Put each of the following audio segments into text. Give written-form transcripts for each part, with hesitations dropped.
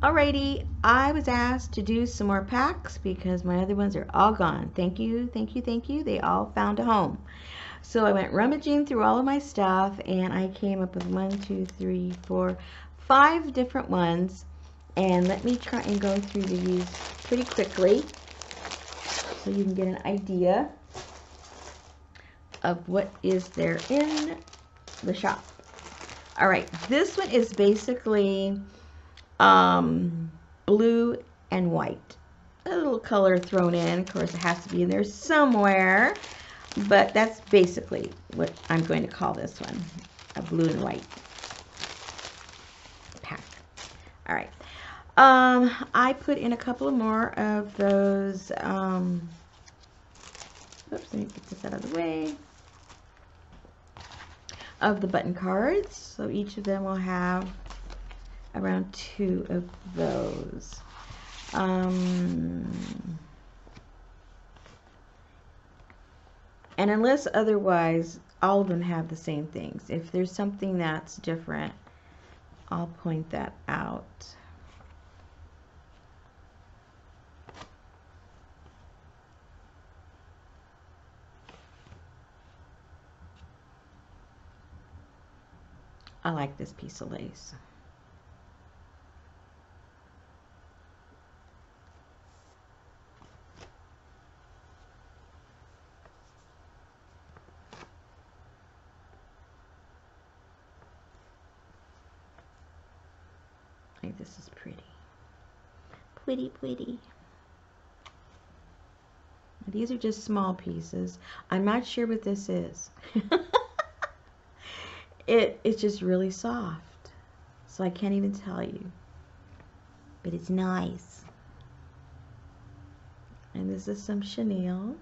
Alrighty, I was asked to do some more packs because my other ones are all gone. Thank you, thank you, thank you. They all found a home. So I went rummaging through all of my stuff and I came up with 1, 2, 3, 4, 5 different ones. And let me try and go through these pretty quickly so you can get an idea of what is there in the shop. All right, this one is basically blue and white. A little color thrown in. Of course, it has to be in there somewhere, but that's basically what I'm going to call this one, a blue and white pack. All right. I put in a couple of more of those, oops, let me get this out of the way, of the button cards. So each of them will have around 2 of those. And unless otherwise, all of them have the same things. If there's something that's different, I'll point that out. I like this piece of lace. I think this is pretty. Pretty, pretty. These are just small pieces. I'm not sure what this is. It's just really soft. So I can't even tell you. But it's nice. And this is some chenille.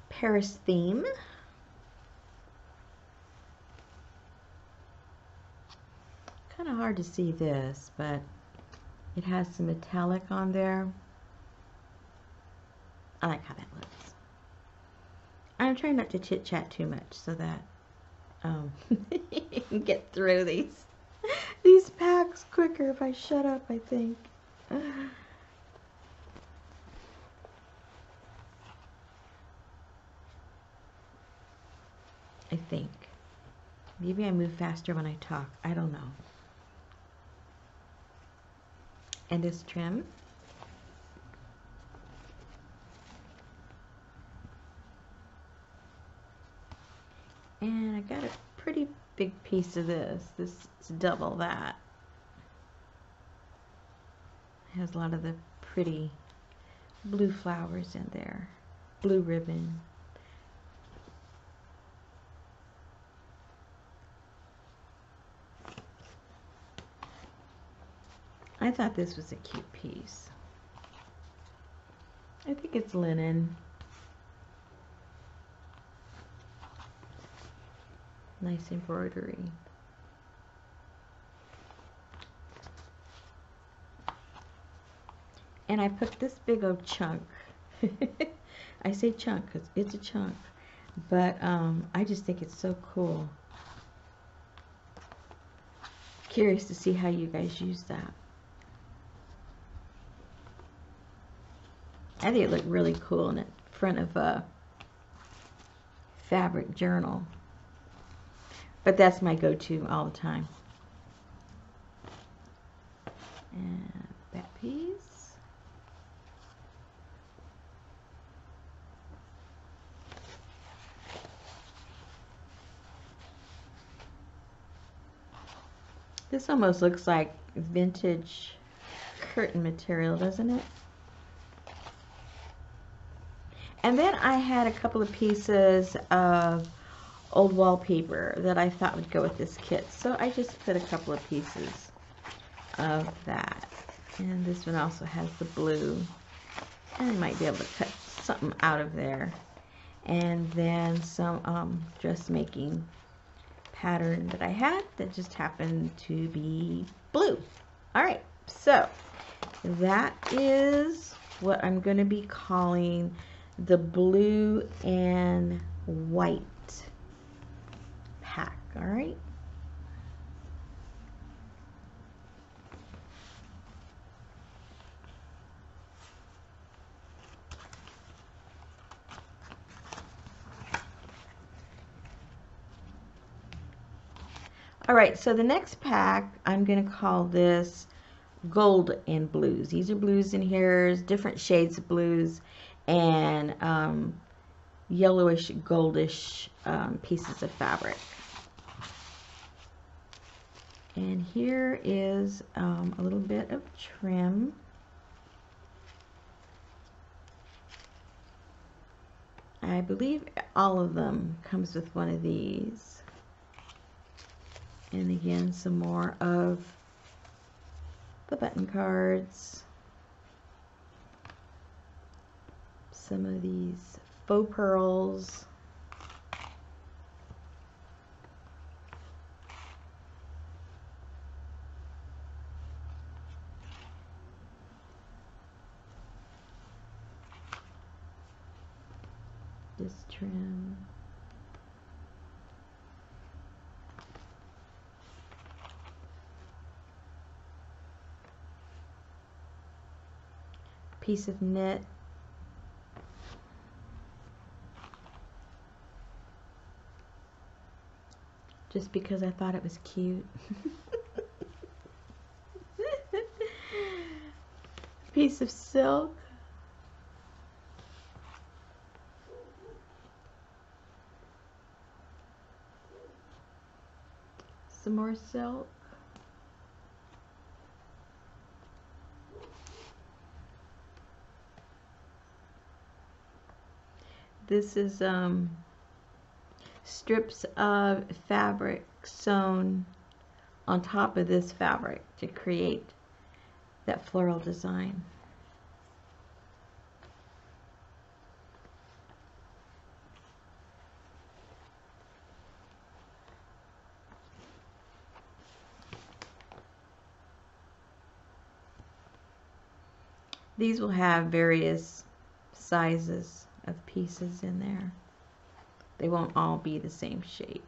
Paris theme. Kind of hard to see this, but it has some metallic on there. I like how that looks. I'm trying not to chit chat too much so that you can get through these packs quicker if I shut up, I think. I think. Maybe I move faster when I talk. I don't know. And this trim. And I got a pretty big piece of this. This is double that. It has a lot of the pretty blue flowers in there. Blue ribbon. I thought this was a cute piece. I think it's linen. Nice embroidery. And I put this big old chunk. I say chunk because it's a chunk. But I just think it's so cool. Curious to see how you guys use that. I think it looked really cool in the front of a fabric journal. But that's my go-to all the time. And that piece. This almost looks like vintage curtain material, doesn't it? And then I had a couple of pieces of old wallpaper that I thought would go with this kit. So I just put a couple of pieces of that. And this one also has the blue. And I might be able to cut something out of there. And then some dressmaking pattern that I had that just happened to be blue. All right, so that is what I'm going to be calling the blue and white pack. All right. All right, so the next pack, I'm going to call this gold and blues. These are blues in here, different shades of blues, and yellowish, goldish pieces of fabric. And here is a little bit of trim. I believe all of them comes with one of these. And again, some more of the button cards. Some of these faux pearls. This trim. Piece of knit. Just because I thought it was cute. Piece of silk. Some more silk. This is strips of fabric sewn on top of this fabric to create that floral design. These will have various sizes of pieces in there. They won't all be the same shape.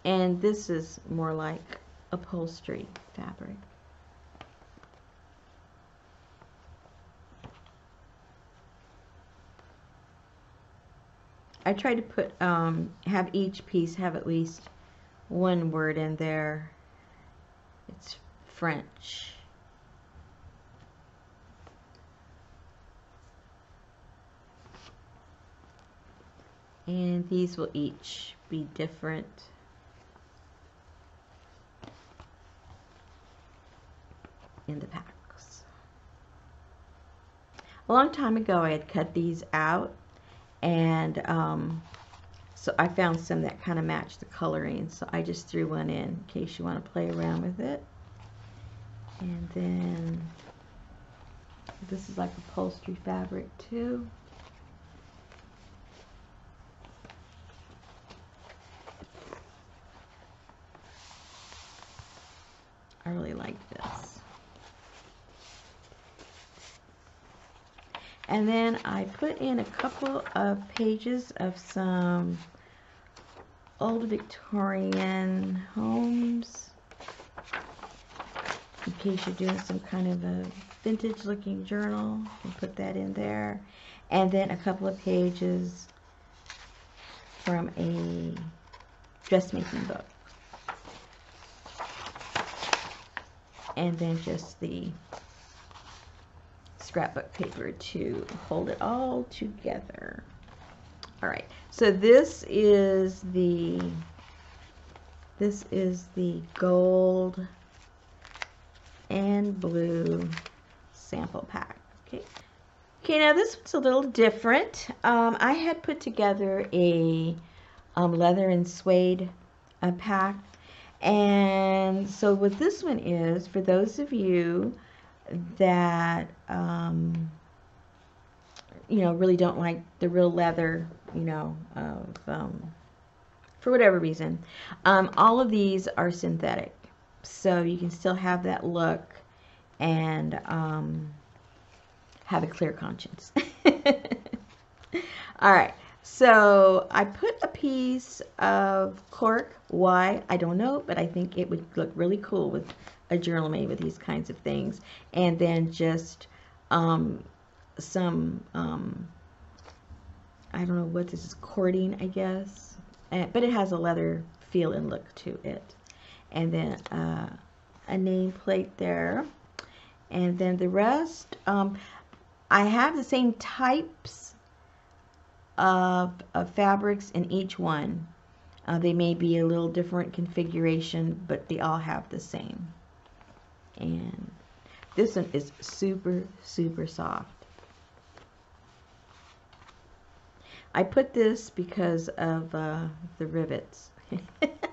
And this is more like upholstery fabric. I try to put have each piece have at least one word in there. It's French. And these will each be different. In the packs. A long time ago I had cut these out, and so I found some that kind of matched the coloring, so I just threw one in case you want to play around with it. And then this is like upholstery fabric too. I really like this. And then I put in a couple of pages of some old Victorian homes, in case you're doing some kind of a vintage looking journal. You put that in there. And then a couple of pages from a dressmaking book. And then just the scrapbook paper to hold it all together. All right, so this is the gold and blue sample pack. Okay, now this one's a little different. I had put together a leather and suede pack. And so what this one is, for those of you that you know, really don't like the real leather, you know, of for whatever reason, all of these are synthetic, so you can still have that look and have a clear conscience. All right, so I put a piece of cork. Why? I don't know, but I think it would look really cool with a journal made with these kinds of things. And then just some, I don't know what this is, cording, I guess. But it has a leather feel and look to it. And then a nameplate there. And then the rest, I have the same types of fabrics in each one. They may be a little different configuration, but they all have the same. And this one is super, super soft. I put this because of the rivets.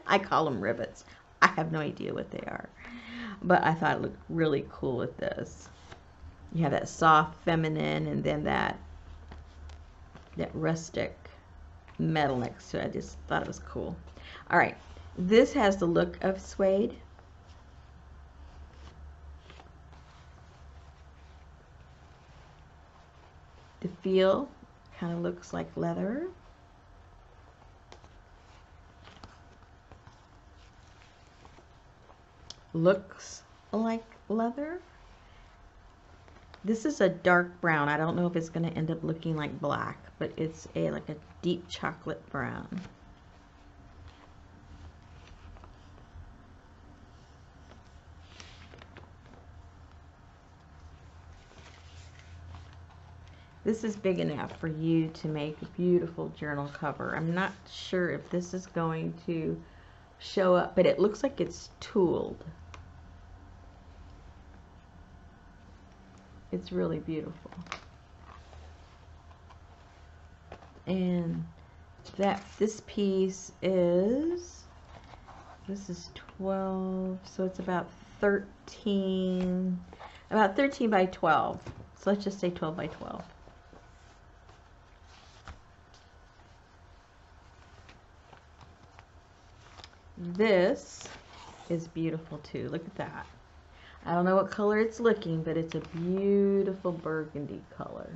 I call them rivets. I have no idea what they are, but I thought it looked really cool with this. You have that soft feminine, and then that rustic metal next to it. I just thought it was cool. All right, this has the look of suede. The feel kind of looks like leather. Looks like leather. This is a dark brown. I don't know if it's going to end up looking like black, but it's like a deep chocolate brown. This is big enough for you to make a beautiful journal cover. I'm not sure if this is going to show up, but it looks like it's tooled. It's really beautiful. And this piece is, this is 12, so it's about 13 by 12. So let's just say 12 by 12. This is beautiful too. Look at that. I don't know what color it's looking, but it's a beautiful burgundy color.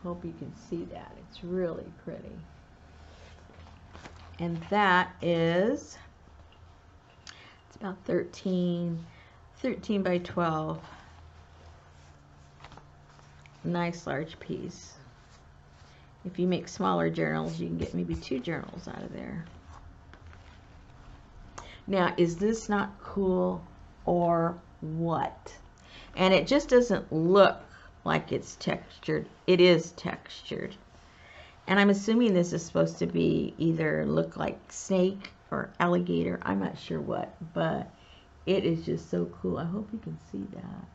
Hope you can see that. It's really pretty. And that is, it's about 13 by 12. Nice large piece. If you make smaller journals, you can get maybe 2 journals out of there. Now, is this not cool or what? And it just doesn't look like it's textured. It is textured. And I'm assuming this is supposed to be either look like snake or alligator. I'm not sure what, but it is just so cool. I hope you can see that.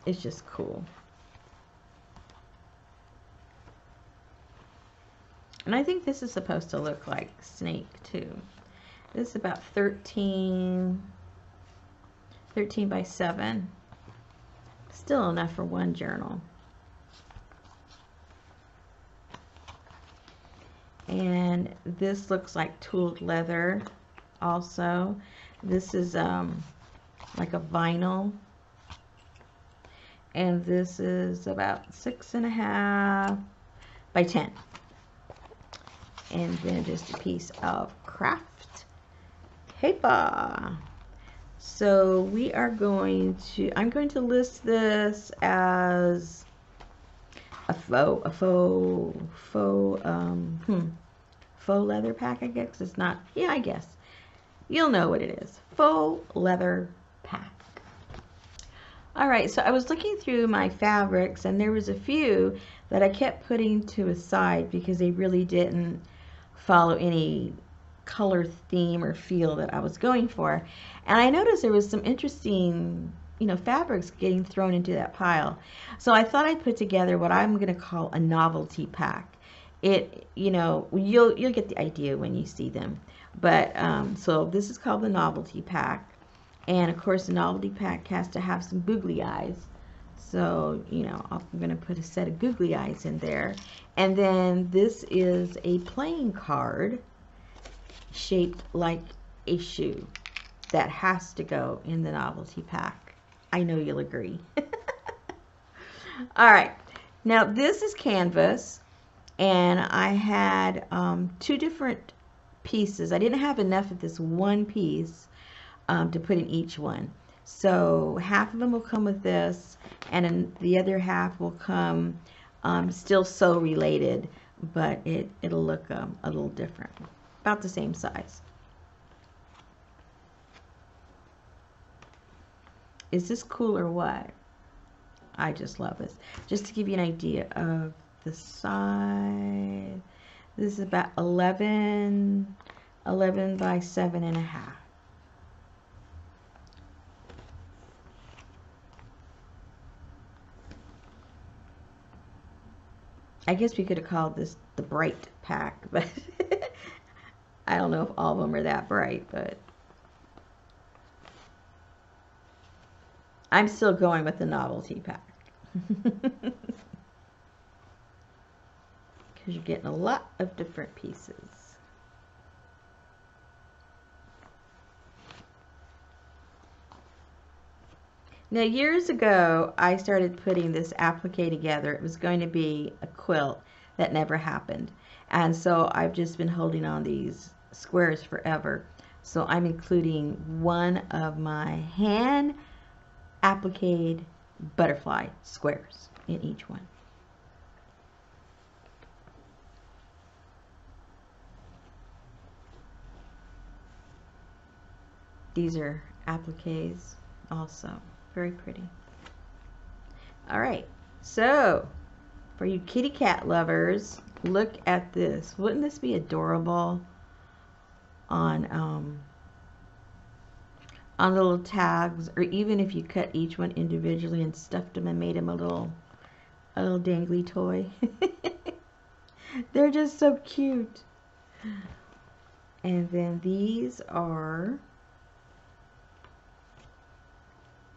It's just cool. And I think this is supposed to look like snake too. This is about 13 by 7. Still enough for one journal. And this looks like tooled leather also. This is like a vinyl. And this is about 6.5 by 10. And then just a piece of craft paper. So we are going to, I'm going to list this as a faux leather pack, I guess. It's not, yeah, I guess. You'll know what it is. Faux leather pack. All right, so I was looking through my fabrics, and there was a few that I kept putting to a side because they really didn't follow any color theme or feel that I was going for. And I noticed there was some interesting, fabrics getting thrown into that pile. So I thought I'd put together what I'm going to call a novelty pack. You'll get the idea when you see them. But so this is called the novelty pack. And of course, the novelty pack has to have some googly eyes. So, I'm going to put a set of googly eyes in there. And then this is a playing card shaped like a shoe that has to go in the novelty pack. I know you'll agree. All right. Now, this is canvas. And I had 2 different pieces. I didn't have enough of this one piece to put in each one. So half of them will come with this, and the other half will come still sew related, but it'll look a little different. About the same size. Is this cool or what? I just love this. Just to give you an idea of the size, this is about 11 by 7.5. I guess we could have called this the bright pack, but I don't know if all of them are that bright, but I'm still going with the novelty pack. Because you're getting a lot of different pieces. Now, years ago, I started putting this applique together. It was going to be a quilt. That never happened. And so I've just been holding on these squares forever. So I'm including one of my hand appliqued butterfly squares in each one. These are appliques also. Very pretty. All right, so for you kitty cat lovers, look at this. Wouldn't this be adorable on little tags, or even if you cut each one individually and stuffed them and made them a little dangly toy. They're just so cute. And then these are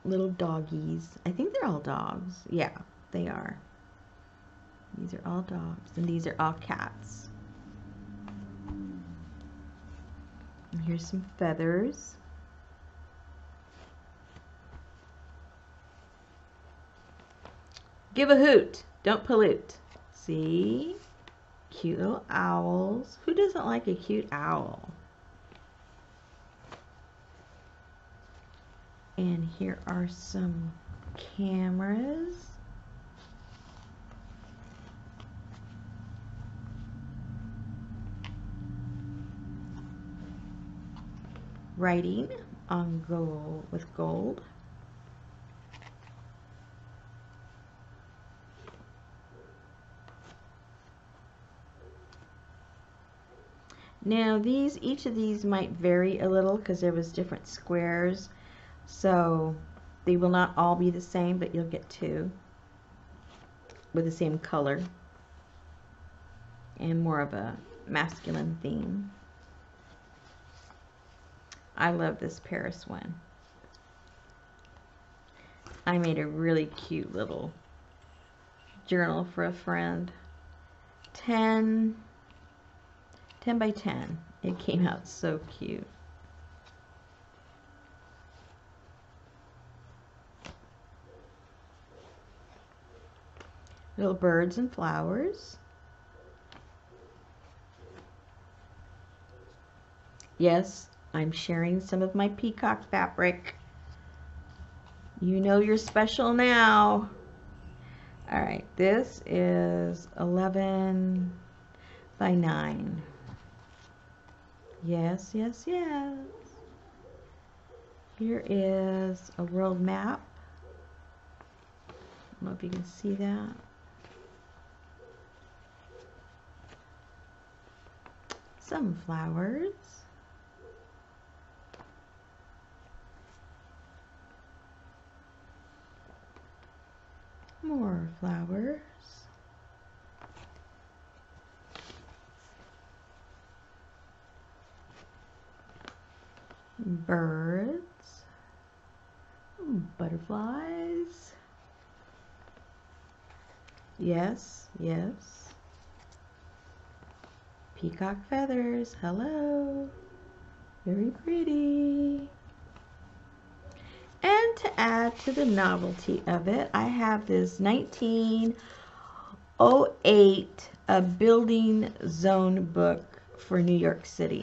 little doggies. I think they're all dogs. Yeah, they are. These are all dogs, and these are all cats. And here's some feathers. Give a hoot, don't pollute. See? Cute little owls. Who doesn't like a cute owl? And here are some cameras. Writing on gold with gold. Now each of these might vary a little because there was different squares, so they will not all be the same, but you'll get 2 with the same color and more of a masculine theme. I love this Paris one. I made a really cute little journal for a friend. 10 by 10. It came out so cute. Little birds and flowers. Yes, I'm sharing some of my peacock fabric. You know you're special now. All right, this is 11 by 9. Yes, yes, yes. Here is a world map. I don't know if you can see that. some flowers. More flowers. Birds. Butterflies. Yes, yes. Peacock feathers. Hello. Very pretty. And to add to the novelty of it, I have this 1908 building zone book for New York City.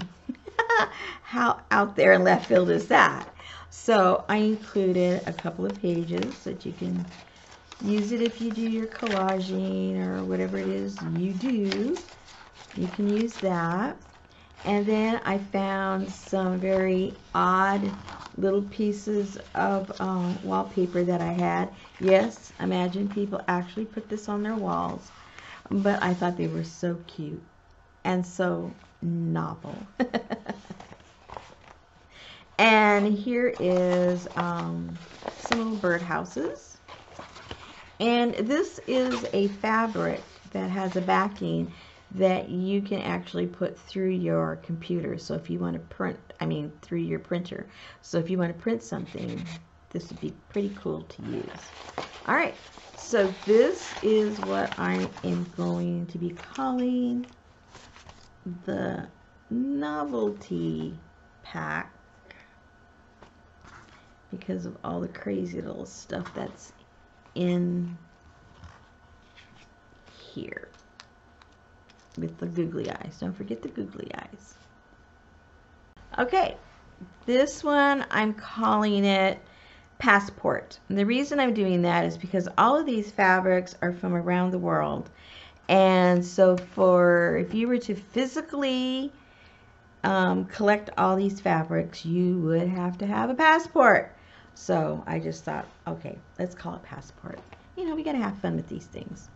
How out there in left field is that? So I included a couple of pages so that you can use it if you do your collaging or whatever it is you do. You can use that. And then I found some very odd little pieces of wallpaper that I had. Yes, imagine people actually put this on their walls, but I thought they were so cute and so novel. And here is some little birdhouses. And this is a fabric that has a backing that you can actually put through your computer. So if you want to print, through your printer. So if you want to print something, this would be pretty cool to use. All right, so this is what I am going to be calling the novelty pack, because of all the crazy little stuff that's in here with the googly eyes. Don't forget the googly eyes. Okay, this one I'm calling it Passport. And the reason I'm doing that is because all of these fabrics are from around the world. And so if you were to physically collect all these fabrics, you would have to have a passport. So I just thought, okay, let's call it Passport. You know, we gotta have fun with these things.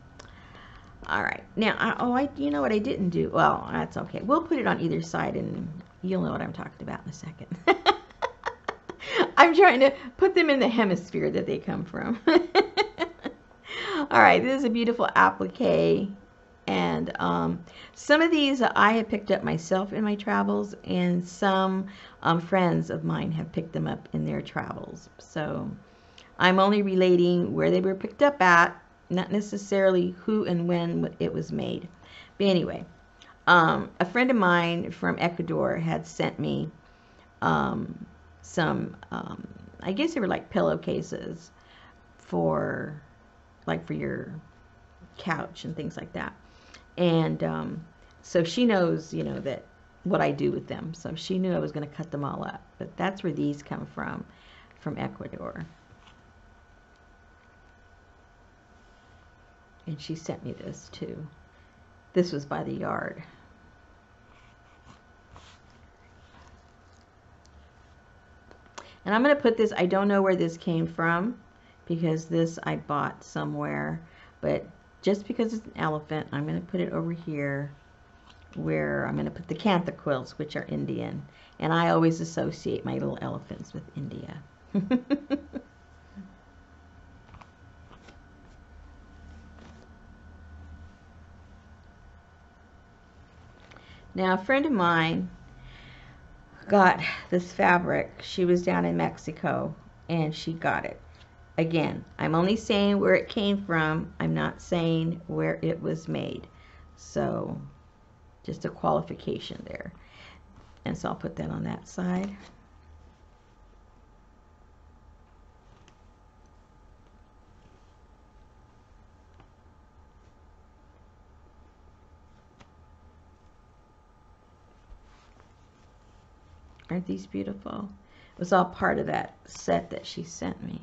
All right, now, you know what I didn't do? Well, that's okay. We'll put it on either side, and you'll know what I'm talking about in a second. I'm trying to put them in the hemisphere that they come from. All right, this is a beautiful applique, and some of these I have picked up myself in my travels, and some friends of mine have picked them up in their travels. So I'm only relating where they were picked up at, not necessarily who and when it was made. But anyway, a friend of mine from Ecuador had sent me some, I guess they were like pillowcases for your couch and things like that. And so she knows, you know, that what I do with them. So she knew I was going to cut them all up. But that's where these come from Ecuador. And she sent me this too. This was by the yard. And I'm going to put this, I don't know where this came from, because this I bought somewhere. But just because it's an elephant, I'm going to put it over here where I'm going to put the Kantha quilts, which are Indian. And I always associate my little elephants with India. Now, a friend of mine got this fabric. She was down in Mexico, and she got it. Again, I'm only saying where it came from. I'm not saying where it was made. So, just a qualification there. And so I'll put that on that side. Aren't these beautiful? It was all part of that set that she sent me.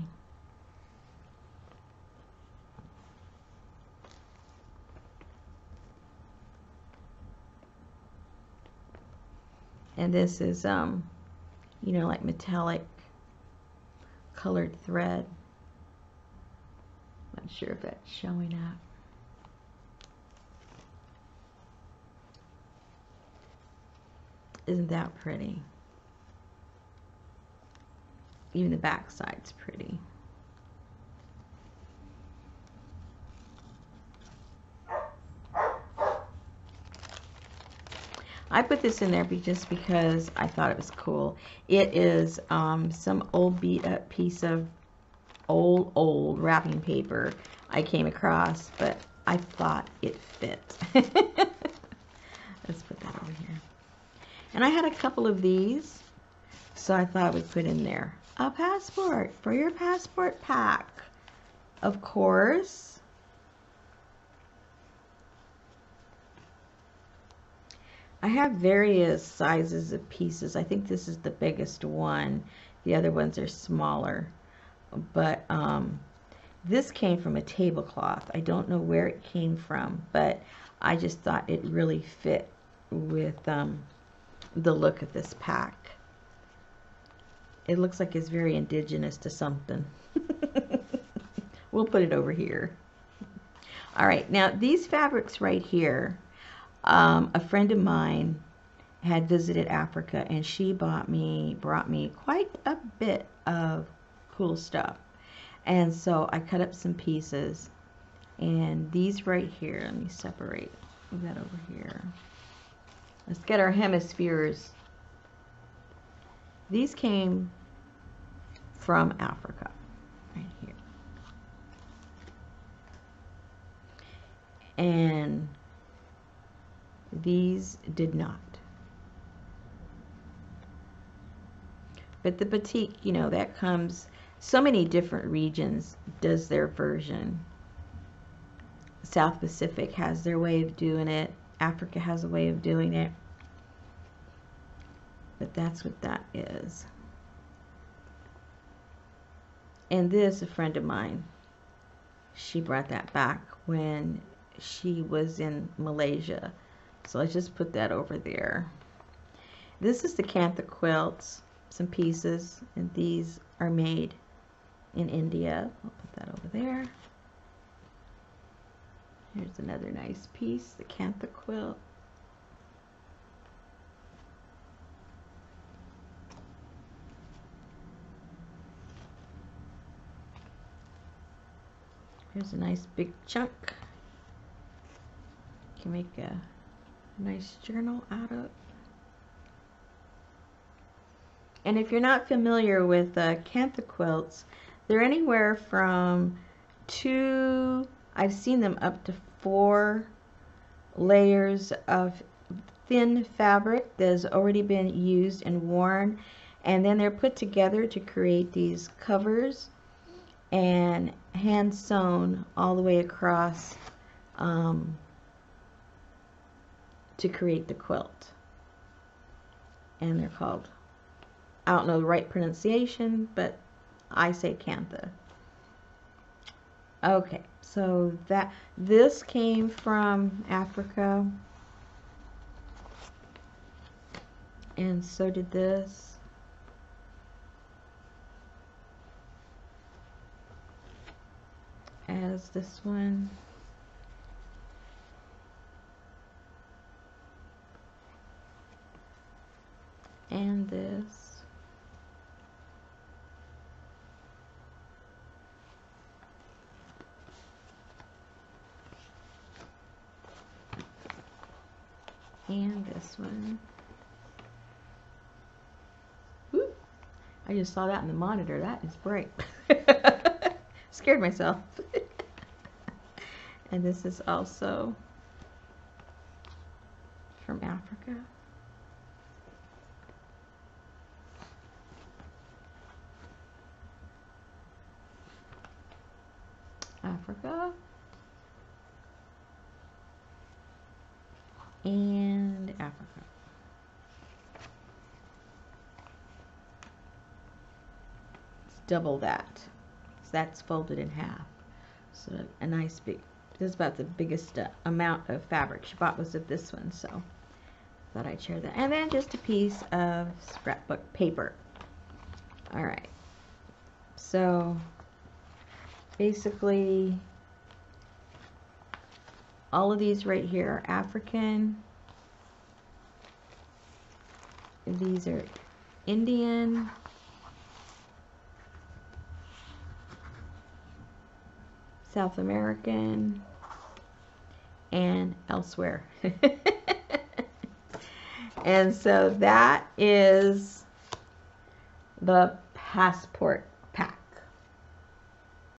And this is, you know, like metallic colored thread. Not sure if that's showing up. Isn't that pretty? Even the back side's pretty. I put this in there just because I thought it was cool. It is some old beat up piece of old wrapping paper I came across, but I thought it fit. Let's put that over here. And I had a couple of these, so I thought I would put in there a passport for your passport pack, of course. I have various sizes of pieces. I think this is the biggest one. The other ones are smaller. But this came from a tablecloth. I don't know where it came from, but I just thought it really fit with the look of this pack. It looks like it's very indigenous to something. We'll put it over here. All right, now these fabrics right here, a friend of mine had visited Africa, and she brought me quite a bit of cool stuff. And so I cut up some pieces, and these right here, let me separate that over here. Let's get our hemispheres. These came from Africa, right here. And these did not. But the batik, you know, that comes, so many different regions does their version. South Pacific has their way of doing it. Africa has a way of doing it. But that's what that is. And this, a friend of mine, she brought that back when she was in Malaysia. So let's just put that over there. This is the Kantha quilts, some pieces, and these are made in India. I'll put that over there. Here's another nice piece, the Kantha quilt. Here's a nice big chunk. You can make a nice journal out of. And if you're not familiar with Kantha quilts, they're anywhere from 2, I've seen them up to 4 layers of thin fabric that has already been used and worn, and then they're put together to create these covers and hand sewn all the way across to create the quilt. And they're called, I don't know the right pronunciation, but I say Kantha. Okay, so this came from Africa, and so did this. As this one. And this. And this one. Woo. I just saw that in the monitor. That is bright. Scared myself. And this is also from Africa. Africa. And Africa. It's double that. So that's folded in half. So a nice big, this is about the biggest amount of fabric she bought was of this one, so I thought I'd share that. And then just a piece of scrapbook paper. Alright. So basically all of these right here are African. these are Indian, South American, and elsewhere. And so that is the passport